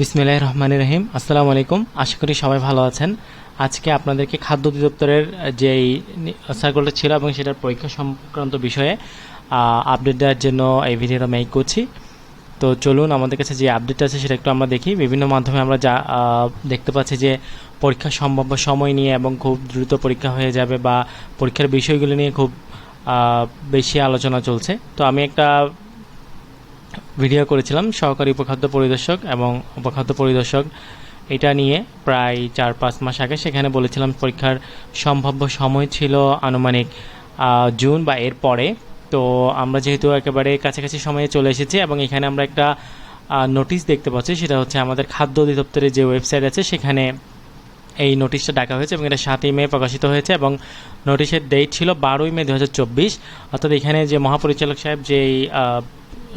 বিসমিল্লাহির রহমানির রহিম। আসসালামু আলাইকুম। আশা করি সবাই ভালো আছেন। আজকে আপনাদেরকে খাদ্য অধিদপ্তরের যেই সার্কুলারটা ছিল এবং সেটার পরীক্ষা সংক্রান্ত বিষয়ে আপডেট দেওয়ার জন্য এই ভিডিওটা মেক করছি। তো চলুন আমাদের কাছে যে আপডেট আছে সেটা একটু আমরা দেখি। বিভিন্ন মাধ্যমে আমরা যা দেখতে পাচ্ছি যে পরীক্ষার সম্ভাব্য সময় নিয়ে এবং খুব দ্রুত পরীক্ষা হয়ে যাবে বা পরীক্ষার বিষয়গুলো নিয়ে খুব বেশি আলোচনা চলছে। তো আমি একটা ভিডিও করেছিলাম সহকারী উপখাদ্য পরিদর্শক এবং উপখাদ্য পরিদর্শক এটা নিয়ে প্রায় 4-5 মাস আগে। সেখানে বলেছিলাম পরীক্ষার সম্ভাব্য সময় ছিল আনুমানিক জুন বা এর পরে। তো আমরা যেহেতু একেবারে কাছাকাছি সময়ে চলে এসেছি এবং এখানে আমরা একটা নোটিশ দেখতে পাচ্ছি, সেটা হচ্ছে আমাদের খাদ্য অধিদপ্তরের যে ওয়েবসাইট আছে সেখানে এই নোটিশটা ডাকা হয়েছে এবং এটা 7ই মে প্রকাশিত হয়েছে এবং নোটিশের ডেট ছিল 12ই মে 2024। অর্থাৎ এখানে যে মহাপরিচালক সাহেব যেই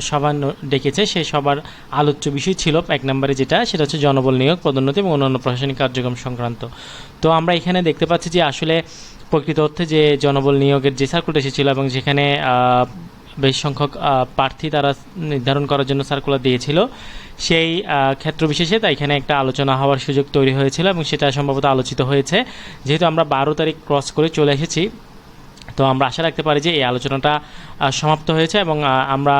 সভা ডেকেছে সেই সবার আলোচ্য বিষয় ছিল 1 নম্বরে যেটা, সেটা হচ্ছে জনবল নিয়োগ, পদোন্নতি এবং অন্যান্য প্রশাসনিক কার্যক্রম সংক্রান্ত। তো আমরা এখানে দেখতে পাচ্ছি যে আসলে প্রকৃত অর্থে যে জনবল নিয়োগের যে সার্কুলার এসেছিল এবং যেখানে বেশ সংখ্যক প্রার্থী তারা নির্ধারণ করার জন্য সার্কুলার দিয়েছিল, সেই ক্ষেত্র বিশেষে তাই এখানে একটা আলোচনা হওয়ার সুযোগ তৈরি হয়েছিল এবং সেটা সম্ভবত আলোচিত হয়েছে। যেহেতু আমরা 12 তারিখ ক্রস করে চলে এসেছি, তো আমরা আশা রাখতে পারি যে এই আলোচনাটা সমাপ্ত হয়েছে এবং আমরা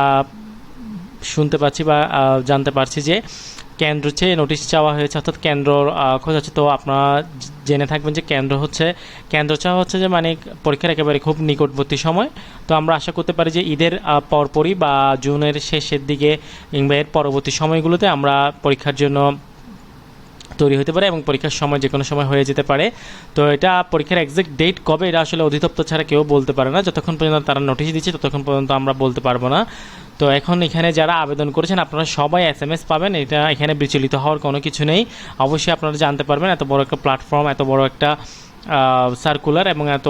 শুনতে পাচ্ছি বা জানতে পারছি যে কেন্দ্র চেয়ে নোটিশ চাওয়া হয়েছে, অর্থাৎ কেন্দ্রর খোঁজ আছে। তো আপনারা জেনে থাকবেন যে কেন্দ্র চাওয়া হচ্ছে যে মানে পরীক্ষার একেবারে খুব নিকটবর্তী সময়। তো আমরা আশা করতে পারি যে ঈদের পরপরই বা জুনের শেষের দিকে কিংবা এর পরবর্তী সময়গুলোতে আমরা পরীক্ষার জন্য তৈরি হতে পারে এবং পরীক্ষার সময় যে কোনো সময় হয়ে যেতে পারে। তো এটা পরীক্ষার এক্সাক্ট ডেট কবে এটা আসলে অধিদপ্তর ছাড়া কেউ বলতে পারে না। যতক্ষণ পর্যন্ত তারা নোটিশ দিচ্ছে ততক্ষণ পর্যন্ত আমরা বলতে পারবো না। তো এখন এখানে যারা আবেদন করেছেন আপনারা সবাই SMS পাবেন, এটা এখানে বিচলিত হওয়ার কোনো কিছু নেই। অবশ্যই আপনারা জানতে পারবেন এত বড় একটা প্ল্যাটফর্ম, এত বড় একটা সার্কুলার এবং এত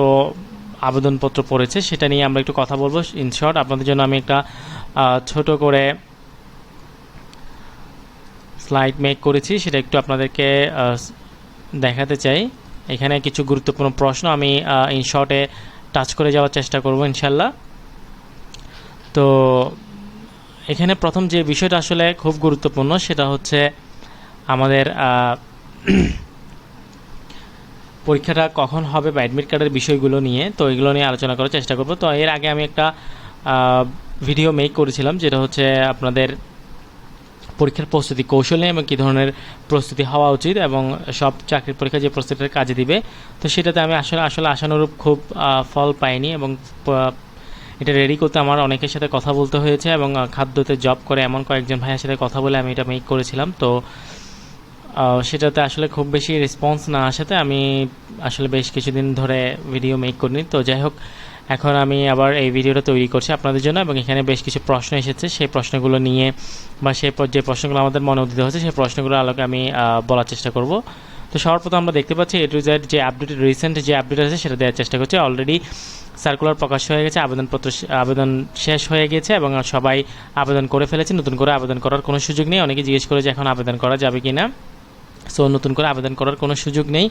আবেদনপত্র পড়েছে, সেটা নিয়ে আমরা একটু কথা বলবো। ইন শর্ট আপনাদের জন্য আমি একটা ছোট করে স্লাইড মেক করেছি, সেটা একটু আপনাদেরকে দেখাতে চাই। এখানে কিছু গুরুত্বপূর্ণ প্রশ্ন আমি ইন শর্টে টাচ করে যাওয়ার চেষ্টা করব ইনশাল্লাহ। তো এখানে প্রথম যে বিষয়টা আসলে খুব গুরুত্বপূর্ণ সেটা হচ্ছে আমাদের পরীক্ষাটা কখন হবে বা অ্যাডমিট কার্ডের বিষয়গুলো নিয়ে। তো এগুলো নিয়ে আলোচনা করার চেষ্টা করব। তো এর আগে আমি একটা ভিডিও মেক করেছিলাম যেটা হচ্ছে আপনাদের পরীক্ষার প্রস্তুতি কৌশল নিয়ে এবং কী ধরনের প্রস্তুতি হওয়া উচিত এবং সব চাকরির পরীক্ষা যে প্রস্তুতির কাজে দিবে। তো সেটাতে আমি আসলে আশানুরূপ খুব ফল পাইনি এবং এটা রেডি করতে আমার অনেকের সাথে কথা বলতে হয়েছে এবং খাদ্যতে জব করে এমন কয়েকজন ভাইয়ের সাথে কথা বলে আমি এটা মেক করেছিলাম। তো সেটাতে আসলে খুব বেশি রেসপন্স না আসাতে আমি আসলে বেশ কিছুদিন ধরে ভিডিও মেক করিনি। তো যাই হোক, এখন আমি আবার এই ভিডিওটা তৈরি করছি আপনাদের জন্য এবং এখানে বেশ কিছু প্রশ্ন এসেছে, সেই প্রশ্নগুলো নিয়ে বা যে প্রশ্নগুলো আমাদের মনে উদিত হচ্ছে সেই প্রশ্নগুলোর আলোকে আমি বলার চেষ্টা করব। তো সর্বপ্রথম আমরা দেখতে পাচ্ছি A to Z যে আপডেট, রিসেন্ট যে আপডেট আছে সেটা দেওয়ার চেষ্টা করছি। অলরেডি সার্কুলার প্রকাশ হয়ে গেছে, আবেদন শেষ হয়ে গেছে এবং সবাই আবেদন করে ফেলেছে। নতুন করে আবেদন করার কোনো সুযোগ নেই। অনেকে জিজ্ঞেস করে যে এখন আবেদন করা যাবে কি না। সো নতুন করে আবেদন করার কোনো সুযোগ নেই,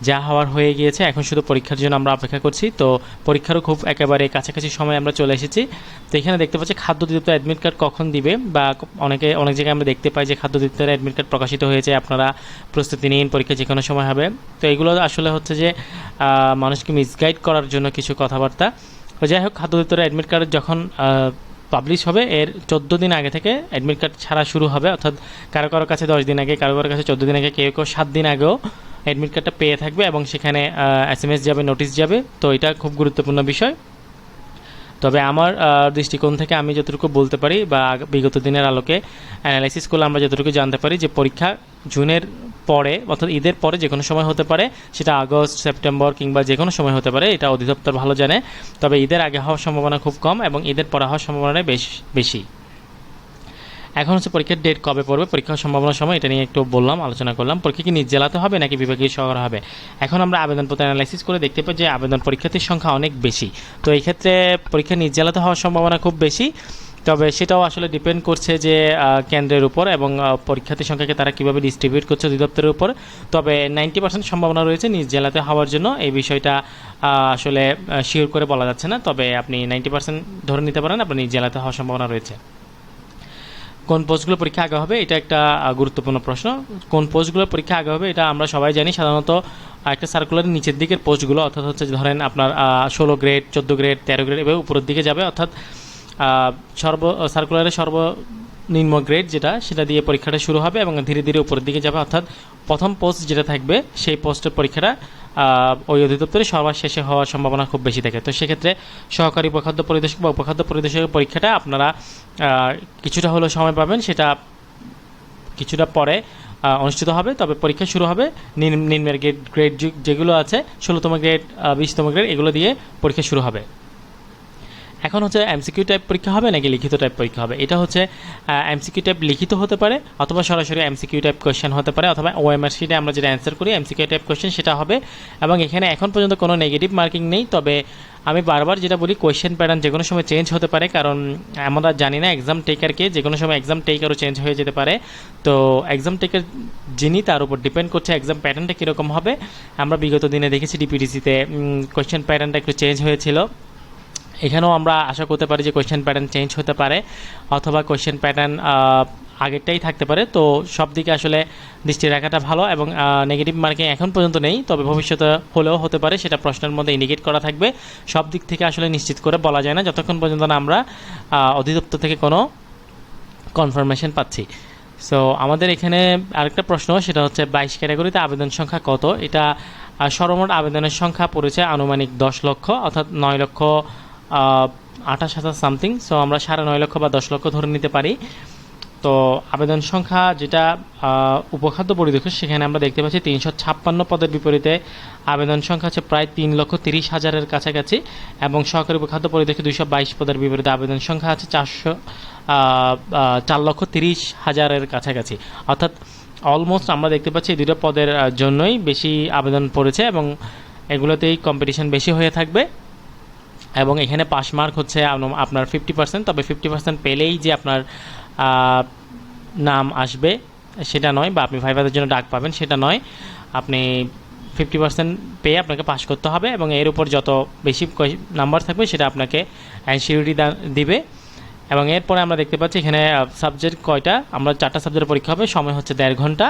যা হওয়ার হয়ে গিয়েছে। এখন শুধু পরীক্ষার জন্য আমরা অপেক্ষা করছি। তো পরীক্ষারও খুব একেবারে কাছাকাছি সময় আমরা চলে এসেছি। তো এখানে দেখতে পাচ্ছি খাদ্য অধিদপ্তর অ্যাডমিট কার্ড কখন দিবে বা অনেক জায়গায় আমরা দেখতে পাই যে খাদ্য অধিদপ্তরের অ্যাডমিট কার্ড প্রকাশিত হয়েছে, আপনারা প্রস্তুতি নিন, পরীক্ষা যে কোনো সময় হবে। তো এগুলো আসলে হচ্ছে যে মানুষকে মিসগাইড করার জন্য কিছু কথাবার্তা। তো যাই হোক, খাদ্য অধিদপ্তরের অ্যাডমিট কার্ড যখন পাবলিশ হবে এর 14 দিন আগে থেকে অ্যাডমিট কার্ড ছাড়া শুরু হবে। অর্থাৎ কারো কাছে 10 দিন আগে, কারো কাছে 14 দিন আগে, কেউ 7 দিন আগেও অ্যাডমিট কার্ডটা পেয়ে থাকবে এবং সেখানে SMS যাবে, নোটিশ যাবে। তো এটা খুব গুরুত্বপূর্ণ বিষয়। তবে আমার দৃষ্টিকোণ থেকে আমি যতটুকু বলতে পারি বা বিগত দিনের আলোকে অ্যানালাইসিস করলে আমরা যতটুকু জানতে পারি যে পরীক্ষা জুনের পরে অর্থাৎ ঈদের পরে যে কোনো সময় হতে পারে, সেটা আগস্ট, সেপ্টেম্বর কিংবা যে কোনো সময় হতে পারে, এটা অধিদপ্তর ভালো জানে। তবে ঈদের আগে হওয়ার সম্ভাবনা খুব কম এবং ঈদের পরে হওয়ার সম্ভাবনাই বেশি। এখন হচ্ছে পরীক্ষার ডেট কবে পড়বে, পরীক্ষার সম্ভাবনার সময়, এটা নিয়ে একটু আলোচনা করলাম। পরীক্ষা কি নিজ জেলাতে হবে নাকি বিভাগীয় শহরে হবে? এখন আমরা আবেদনপত্র অ্যানালাইসিস করে দেখতে পাই যে পরীক্ষার্থীর সংখ্যা অনেক বেশি। তো এই ক্ষেত্রে পরীক্ষা নিজ জেলাতে হওয়ার সম্ভাবনা খুব বেশি। তবে সেটাও আসলে ডিপেন্ড করছে যে কেন্দ্রের উপর এবং পরীক্ষার্থীর সংখ্যাকে তারা কীভাবে ডিস্ট্রিবিউট করছে অধিদপ্তরের উপর। তবে 90% সম্ভাবনা রয়েছে নিজ জেলাতে হওয়ার জন্য। এই বিষয়টা আসলে শিওর করে বলা যাচ্ছে না, তবে আপনি 90% ধরে নিতে পারেন আপনার নিজ জেলাতে হওয়ার সম্ভাবনা রয়েছে। কোন পোস্টগুলো পরীক্ষা আগে হবে, এটা একটা গুরুত্বপূর্ণ প্রশ্ন। কোন পোস্টগুলো পরীক্ষা আগে হবে এটা আমরা সবাই জানি। সাধারণত একটা সার্কুলারের নিচের দিকের পোস্টগুলো, অর্থাৎ হচ্ছে ধরেন আপনার 16 গ্রেড, 14 গ্রেড, 13 গ্রেড এভাবে উপরের দিকে যাবে, অর্থাৎ সার্কুলারের সর্বনিম্ন গ্রেড যেটা, সেটা দিয়ে পরীক্ষাটা শুরু হবে এবং ধীরে ধীরে উপরের দিকে যাবে। অর্থাৎ প্রথম পোস্ট যেটা থাকবে সেই পোস্টের পরীক্ষাটা ওই অধিদপ্তরে সবার শেষে হওয়ার সম্ভাবনা খুব বেশি থাকে। তো সেক্ষেত্রে সহকারী উপখাদ্য পরিদর্শক বা উপখাদ্য পরিদর্শকের পরীক্ষাটা আপনারা কিছুটা হলেও সময় পাবেন, সেটা কিছুটা পরে অনুষ্ঠিত হবে। তবে পরীক্ষা শুরু হবে নিম্নের গ্রেড যেগুলো আছে, 16তম গ্রেড, 20তম গ্রেড, এগুলো দিয়ে পরীক্ষা শুরু হবে। এখন হচ্ছে এমসিকিউ টাইপ পরীক্ষা হবে নাকি লিখিত টাইপ পরীক্ষা হবে। এটা হচ্ছে এমসিকিউ টাইপ লিখিত হতে পারে, অথবা সরাসরি এমসিকিউ টাইপ কোয়েশ্চেন হতে পারে, অথবা ওএমআর শিটে আমরা যেটা অ্যান্সার করি এমসিকিউ টাইপ কোয়েশ্চেন সেটা হবে। এবং এখানে এখন পর্যন্ত কোনো নেগেটিভ মার্কিং নেই। তবে আমি বারবার যেটা বলি, কোয়েশ্চেন প্যাটার্ন যে কোনো সময় চেঞ্জ হতে পারে, কারণ আমরা জানি না এক্সাম টেকারকে, যে কোনো সময় এক্সাম টেকারও চেঞ্জ হয়ে যেতে পারে। তো এক্সাম টেকার যিনি, তার উপর ডিপেন্ড করছে এক্সাম প্যাটার্নটা কীরকম হবে। আমরা বিগত দিনে দেখেছি ডিপিডিসিতে কোয়েশ্চেন প্যাটার্নটা একটু চেঞ্জ হয়েছিল। এখানেও আমরা আশা করতে পারি যে কোয়েশ্চেন প্যাটার্ন চেঞ্জ হতে পারে, অথবা কোয়েশ্চেন প্যাটার্ন আগেরটাই থাকতে পারে। তো সব দিকে আসলে দৃষ্টি রাখাটা ভালো। এবং নেগেটিভ মার্কিং এখন পর্যন্ত নেই, তবে ভবিষ্যতে হলেও হতে পারে, সেটা প্রশ্নের মধ্যে ইন্ডিকেট করা থাকবে। সব দিক থেকে আসলে নিশ্চিত করে বলা যায় না যতক্ষণ পর্যন্ত না আমরা অধিদপ্তর থেকে কোনো কনফার্মেশন পাচ্ছি। সো আমাদের এখানে আরেকটা প্রশ্ন, সেটা হচ্ছে 22 ক্যাটাগরিতে আবেদন সংখ্যা কত। এটা সর্বমোট আবেদনের সংখ্যা পড়েছে আনুমানিক 10 লক্ষ, অর্থাৎ 9,28,000 সামথিং। সো আমরা 9.5 লক্ষ বা 10 লক্ষ ধরে নিতে পারি। তো আবেদন সংখ্যা যেটা উপখাদ্য পরিদর্শক, সেখানে আমরা দেখতে পাচ্ছি 356 পদের বিপরীতে আবেদন সংখ্যা আছে প্রায় 3,30,000-এর কাছাকাছি। এবং সহকারী উপখাদ্য পরিদর্শক 222 পদের বিপরীতে আবেদন সংখ্যা আছে 4,30,000-এর কাছাকাছি। অর্থাৎ অলমোস্ট আমরা দেখতে পাচ্ছি এই দুটো পদের জন্যই বেশি আবেদন পড়েছে, এবং এগুলোতেই কম্পিটিশন বেশি হয়ে থাকবে। এবং এখানে পাস মার্ক হচ্ছে আপনার 50%। তবে 50% পেলেই যে আপনার নাম আসবে সেটা নয়, বা আপনি ভাইভাদের জন্য ডাক পাবেন সেটা নয়। আপনি 50% পেয়ে আপনাকে পাস করতে হবে, এবং এর উপর যত বেশি নাম্বার থাকবে সেটা আপনাকে এনসিইউটি দিবে। এবং এরপরে আমরা দেখতে পাচ্ছি এখানে সাবজেক্ট কয়টা, আমরা 4টা সাবজেক্টের পরীক্ষা হবে, সময় হচ্ছে 1.5 ঘন্টা।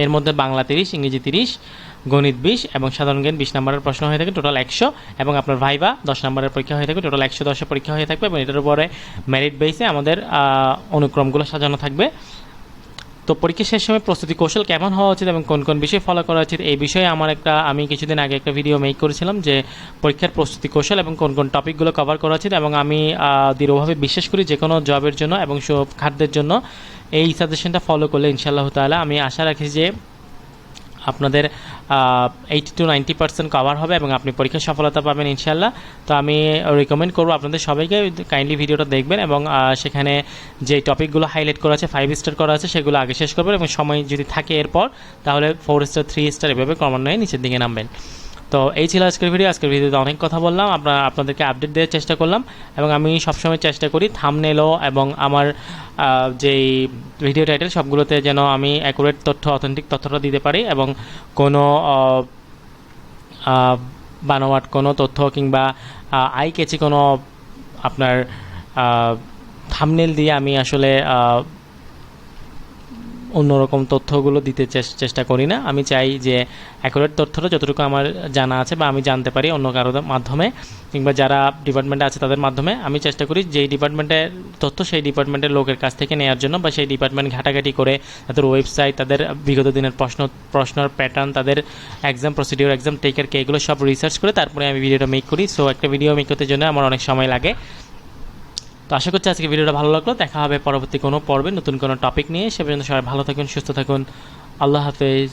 এর মধ্যে বাংলা 30, ইংরেজি 30, গণিত 20 এবং সাধারণ জ্ঞান 20 নম্বরের প্রশ্ন হয়ে থাকে, টোটাল 100। এবং আপনার ভাইভা 10 নম্বরের পরীক্ষা হয়ে থাকবে, টোটাল 110 পরীক্ষা হয়ে থাকবে। এবং এটার উপরে মেরিট বেসে আমাদের অনুক্রমগুলো সাজানো থাকবে। তো পরীক্ষা শেষ সময় প্রস্তুতি কৌশল কেমন হওয়া উচিত এবং কোন কোন বিষয় ফলো করা উচিত, এই বিষয়ে আমি কিছুদিন আগে একটা ভিডিও মেক করেছিলাম যে পরীক্ষার প্রস্তুতি কৌশল এবং কোন কোন টপিকগুলো কভার করা উচিত। এবং আমি দৃঢ়ভাবে বিশ্বাস করি যে কোনো জবের জন্য এবং সব খাদ্যের জন্য এই সাজেশনটা ফলো করলে ইনশাআল্লাহ তাআলা আমি আশা রাখি যে আপনাদের 80-90% কভার হবে এবং আপনি পরীক্ষায় সফলতা পাবেন ইনশাআল্লাহ। তো আমি রিকমেন্ড করবো আপনাদের সবাইকে কাইন্ডলি ভিডিওটা দেখবেন, এবং সেখানে যে টপিকগুলো হাইলাইট করা আছে 5 স্টার করা আছে সেগুলো আগে শেষ করবেন, এবং সময় যদি থাকে এরপর তাহলে 4 স্টার 3 স্টার এভাবে ক্রমান্বয়ে নিচের দিকে নামবেন। তো এই ছিল আজকের ভিডিও। আজকের ভিডিওতে অনেক কথা বললাম, আপনাদেরকে আপডেট দেওয়ার চেষ্টা করলাম। এবং আমি সবসময় চেষ্টা করি থাম্বনেলও এবং আমার যেই ভিডিও টাইটেল সবগুলোতে যেন আমি অ্যাকুরেট তথ্য, অথেন্টিক তথ্যটা দিতে পারি, এবং কোনো বানোয়াট কোনো তথ্য কিংবা আই ক্যাচি কোনো আপনার থাম্বনেল দিয়ে আমি আসলে অন্যরকম তথ্যগুলো দিতে চেষ্টা করি না। আমি চাই যে অ্যাকুরেট তথ্যটা যতটুকু আমার জানা আছে বা আমি জানতে পারি অন্য কারোর মাধ্যমে কিংবা যারা ডিপার্টমেন্টে আছে তাদের মাধ্যমে, আমি চেষ্টা করি যেই ডিপার্টমেন্টের তথ্য সেই ডিপার্টমেন্টের লোকের কাছ থেকে নেওয়ার জন্য, বা সেই ডিপার্টমেন্ট ঘাটাঘাটি করে তাদের ওয়েবসাইট, তাদের বিগত দিনের প্রশ্নের প্যাটার্ন, তাদের এক্সাম প্রসিডিওর, এক্সাম টেকারকে, এগুলো সব রিসার্চ করে তারপরে আমি ভিডিওটা মেক করি। সো একটা ভিডিও মেক করতে জন্য আমার অনেক সময় লাগে। তো আশা করছি আজকে ভিডিওটা ভালো লাগলো। দেখা হবে পরবর্তী কোনো পর্বে নতুন কোনো টপিক নিয়ে। সে পর্যন্ত সবাই ভালো থাকুন, সুস্থ থাকুন। আল্লাহ হাফেজ।